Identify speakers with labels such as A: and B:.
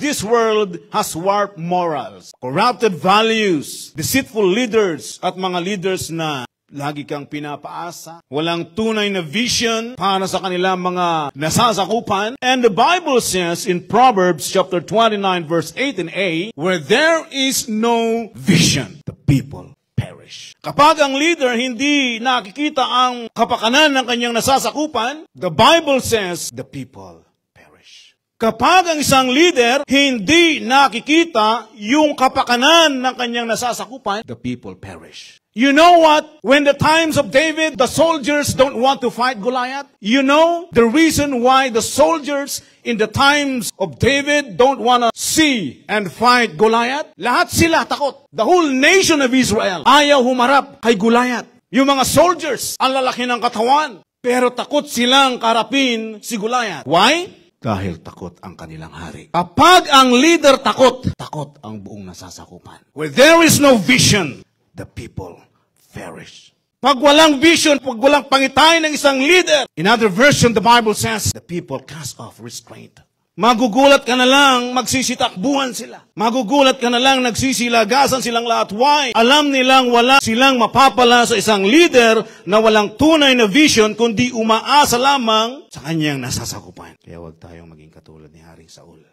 A: This world has warped morals, corrupted values, deceitful leaders, at mga leaders na lagi kang pinapaasa, walang tunay na vision para sa kanilang mga nasasakupan. And the Bible says in Proverbs chapter 29 verse 8 and 8, where there is no vision, the people perish. Kapag ang leader hindi nakikita ang kapakanan ng kanyang nasasakupan, the Bible says the people perish. Kapag ang isang leader hindi nakikita yung kapakanan ng kanyang nasasakupan, the people perish. You know what? When the times of David, the soldiers don't want to fight Goliath. You know the reason why the soldiers in the times of David don't want to see and fight Goliath? Lahat sila takot. The whole nation of Israel ayaw humarap kay Goliath. Yung mga soldiers, ang lalaki ng katawan, pero takot silang karapin si Goliath. Why? Dahil takot ang kanilang hari. Kapag ang leader takot, takot ang buong nasasakupan. Where there is no vision, the people perish. Pag walang vision, pag walang pangitain ng isang leader, in other version, the Bible says, the people cast off restraint. Magugulat ka na lang, magsisitakbuhan sila. Magugulat ka na lang, nagsisilagasan silang lahat. Why? Alam nilang wala silang mapapala sa isang leader na walang tunay na vision, kundi umaasa lamang sa kanyang nasasakupan. Kaya huwag tayong maging katulad ni Haring Saul.